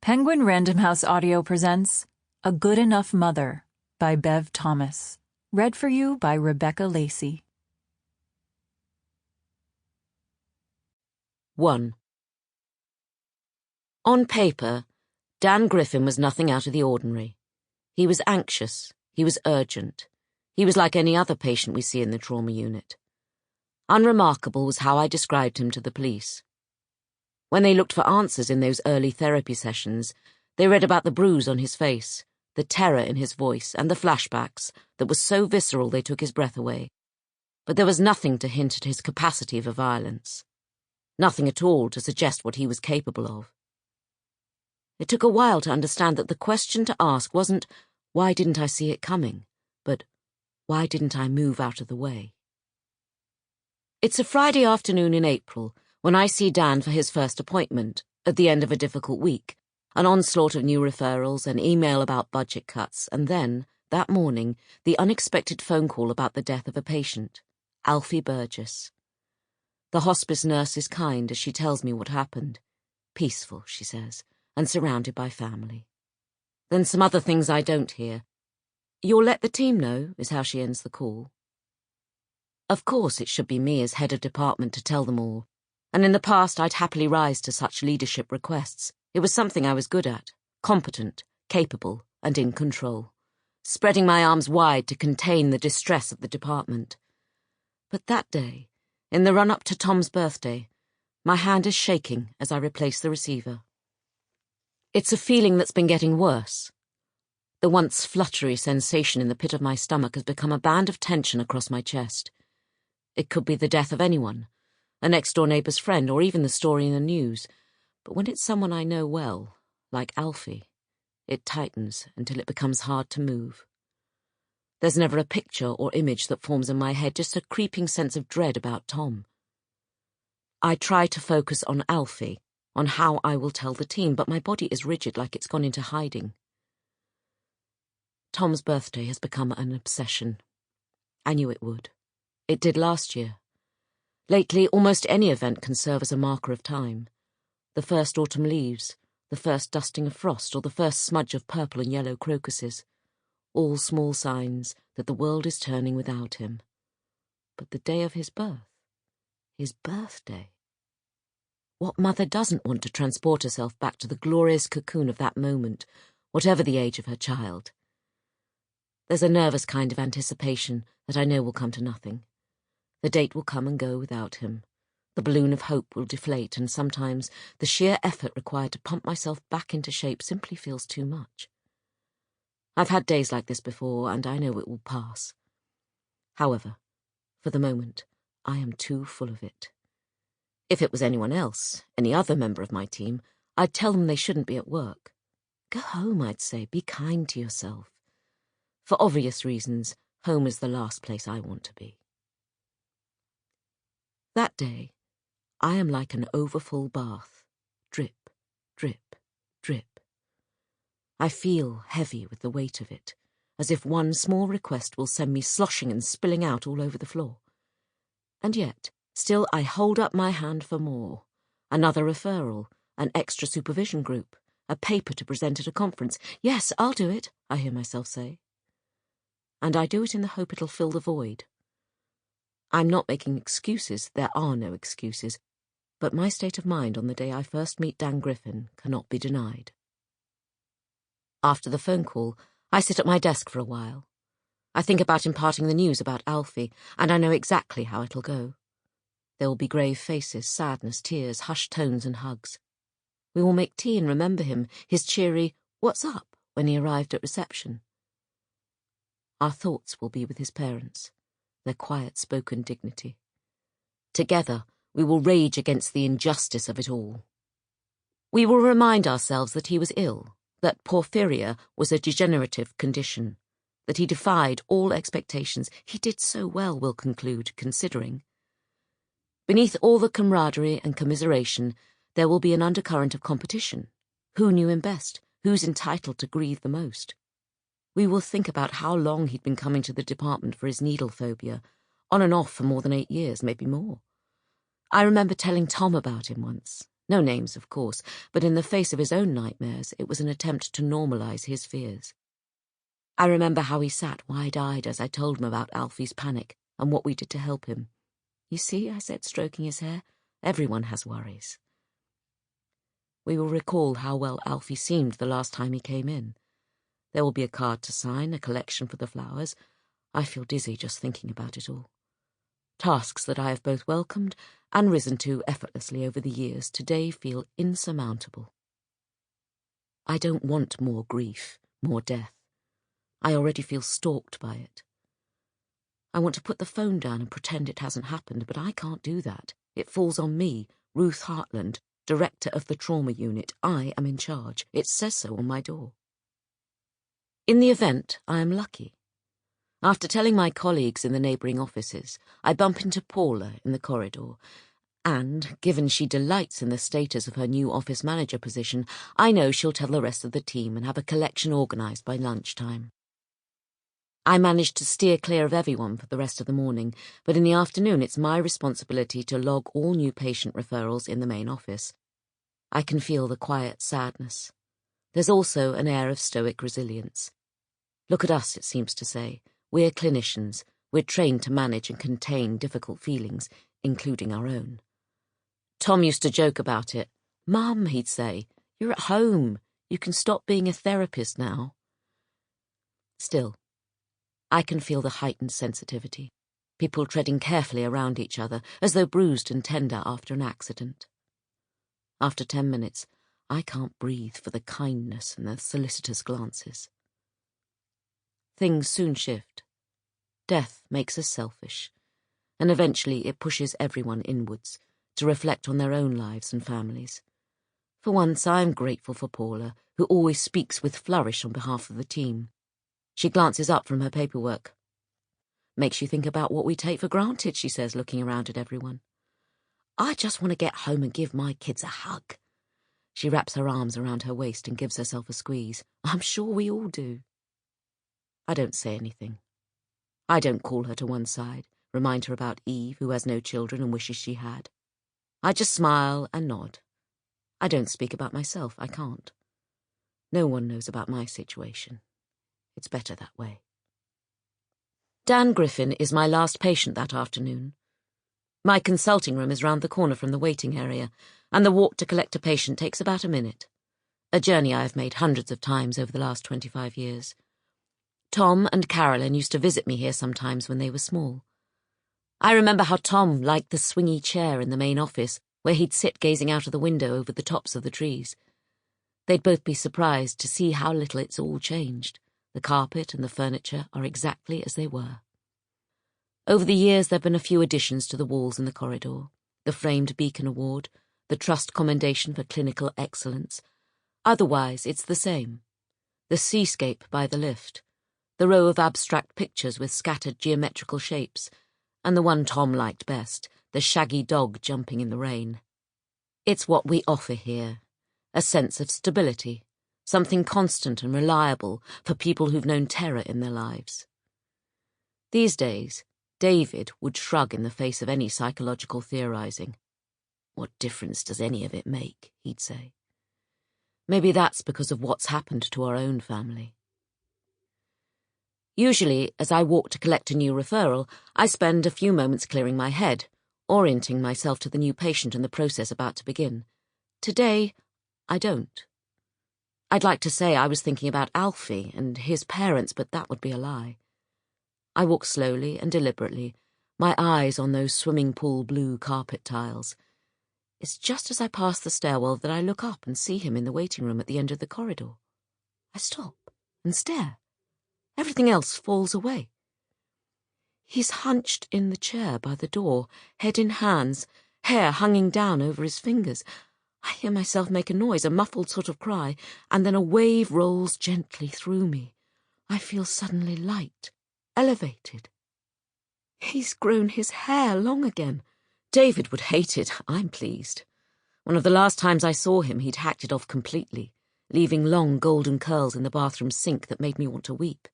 Penguin Random House Audio presents A Good Enough Mother by Bev Thomas. Read for you by Rebecca Lacey. 1. On paper, Dan Griffin was nothing out of the ordinary. He was anxious. He was urgent. He was like any other patient we see in the trauma unit. Unremarkable was how I described him to the police. When they looked for answers in those early therapy sessions, they read about the bruise on his face, the terror in his voice, and the flashbacks that were so visceral they took his breath away. But there was nothing to hint at his capacity for violence. Nothing at all to suggest what he was capable of. It took a while to understand that the question to ask wasn't, why didn't I see it coming, but why didn't I move out of the way? It's a Friday afternoon in April when I see Dan for his first appointment, at the end of a difficult week, an onslaught of new referrals, an email about budget cuts, and then, that morning, the unexpected phone call about the death of a patient, Alfie Burgess. The hospice nurse is kind as she tells me what happened. Peaceful, she says, and surrounded by family. Then some other things I don't hear. You'll let the team know, is how she ends the call. Of course it should be me as head of department to tell them all, and in the past I'd happily rise to such leadership requests. It was something I was good at, competent, capable, and in control, spreading my arms wide to contain the distress of the department. But that day, in the run-up to Tom's birthday, my hand is shaking as I replace the receiver. It's a feeling that's been getting worse. The once fluttery sensation in the pit of my stomach has become a band of tension across my chest. It could be the death of anyone, a next-door neighbour's friend, or even the story in the news. But when it's someone I know well, like Alfie, it tightens until it becomes hard to move. There's never a picture or image that forms in my head, just a creeping sense of dread about Tom. I try to focus on Alfie, on how I will tell the team, but my body is rigid like it's gone into hiding. Tom's birthday has become an obsession. I knew it would. It did last year. Lately, almost any event can serve as a marker of time. The first autumn leaves, the first dusting of frost, or the first smudge of purple and yellow crocuses. All small signs that the world is turning without him. But the day of his birthday. What mother doesn't want to transport herself back to the glorious cocoon of that moment, whatever the age of her child? There's a nervous kind of anticipation that I know will come to nothing. The date will come and go without him. The balloon of hope will deflate, and sometimes the sheer effort required to pump myself back into shape simply feels too much. I've had days like this before, and I know it will pass. However, for the moment, I am too full of it. If it was anyone else, any other member of my team, I'd tell them they shouldn't be at work. Go home, I'd say. Be kind to yourself. For obvious reasons, home is the last place I want to be. That day, I am like an overfull bath. Drip, drip, drip. I feel heavy with the weight of it, as if one small request will send me sloshing and spilling out all over the floor. And yet, still I hold up my hand for more. Another referral, an extra supervision group, a paper to present at a conference. Yes, I'll do it, I hear myself say. And I do it in the hope it'll fill the void. I'm not making excuses, there are no excuses, but my state of mind on the day I first meet Dan Griffin cannot be denied. After the phone call, I sit at my desk for a while. I think about imparting the news about Alfie, and I know exactly how it'll go. There will be grave faces, sadness, tears, hushed tones and hugs. We will make tea and remember him, his cheery, "What's up?" when he arrived at reception. Our thoughts will be with his parents, their quiet-spoken dignity. Together, we will rage against the injustice of it all. We will remind ourselves that he was ill, that porphyria was a degenerative condition, that he defied all expectations. He did so well, we'll conclude, considering. Beneath all the camaraderie and commiseration, there will be an undercurrent of competition. Who knew him best? Who's entitled to grieve the most? We will think about how long he'd been coming to the department for his needle phobia, on and off for more than 8 years, maybe more. I remember telling Tom about him once. No names, of course, but in the face of his own nightmares, it was an attempt to normalize his fears. I remember how he sat wide-eyed as I told him about Alfie's panic and what we did to help him. "You see," I said, stroking his hair, "everyone has worries." We will recall how well Alfie seemed the last time he came in. There will be a card to sign, a collection for the flowers. I feel dizzy just thinking about it all. Tasks that I have both welcomed and risen to effortlessly over the years today feel insurmountable. I don't want more grief, more death. I already feel stalked by it. I want to put the phone down and pretend it hasn't happened, but I can't do that. It falls on me, Ruth Hartland, director of the trauma unit. I am in charge. It says so on my door. In the event, I am lucky. After telling my colleagues in the neighbouring offices, I bump into Paula in the corridor, and, given she delights in the status of her new office manager position, I know she'll tell the rest of the team and have a collection organised by lunchtime. I managed to steer clear of everyone for the rest of the morning, but in the afternoon it's my responsibility to log all new patient referrals in the main office. I can feel the quiet sadness. There's also an air of stoic resilience. Look at us, it seems to say. We're clinicians. We're trained to manage and contain difficult feelings, including our own. Tom used to joke about it. "Mum," he'd say, "you're at home. You can stop being a therapist now." Still, I can feel the heightened sensitivity, people treading carefully around each other, as though bruised and tender after an accident. After 10 minutes, I can't breathe for the kindness and the solicitous glances. Things soon shift. Death makes us selfish, and eventually it pushes everyone inwards to reflect on their own lives and families. For once, I am grateful for Paula, who always speaks with flourish on behalf of the team. She glances up from her paperwork. "Makes you think about what we take for granted," she says, looking around at everyone. "I just want to get home and give my kids a hug." She wraps her arms around her waist and gives herself a squeeze. I'm sure we all do. I don't say anything. I don't call her to one side, remind her about Eve, who has no children and wishes she had. I just smile and nod. I don't speak about myself, I can't. No one knows about my situation. It's better that way. Dan Griffin is my last patient that afternoon. My consulting room is round the corner from the waiting area, and the walk to collect a patient takes about a minute. A journey I have made hundreds of times over the last 25 years. Tom and Carolyn used to visit me here sometimes when they were small. I remember how Tom liked the swingy chair in the main office, where he'd sit gazing out of the window over the tops of the trees. They'd both be surprised to see how little it's all changed. The carpet and the furniture are exactly as they were. Over the years there have been a few additions to the walls in the corridor. The framed Beacon Award, the Trust Commendation for Clinical Excellence. Otherwise, it's the same. The seascape by the lift, the row of abstract pictures with scattered geometrical shapes, and the one Tom liked best, the shaggy dog jumping in the rain. It's what we offer here, a sense of stability, something constant and reliable for people who've known terror in their lives. These days, David would shrug in the face of any psychological theorizing. "What difference does any of it make?" he'd say. Maybe that's because of what's happened to our own family. Usually, as I walk to collect a new referral, I spend a few moments clearing my head, orienting myself to the new patient and the process about to begin. Today, I don't. I'd like to say I was thinking about Alfie and his parents, but that would be a lie. I walk slowly and deliberately, my eyes on those swimming pool blue carpet tiles. It's just as I pass the stairwell that I look up and see him in the waiting room at the end of the corridor. I stop and stare. Everything else falls away. He's hunched in the chair by the door, head in hands, hair hanging down over his fingers. I hear myself make a noise, a muffled sort of cry, and then a wave rolls gently through me. I feel suddenly light, elevated. He's grown his hair long again. David would hate it. I'm pleased. One of the last times I saw him, he'd hacked it off completely, leaving long golden curls in the bathroom sink that made me want to weep.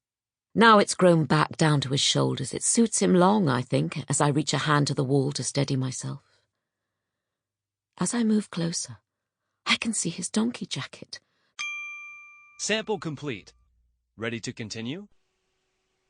Now it's grown back down to his shoulders. It suits him long, I think, as I reach a hand to the wall to steady myself. As I move closer, I can see his donkey jacket. Sample complete. Ready to continue?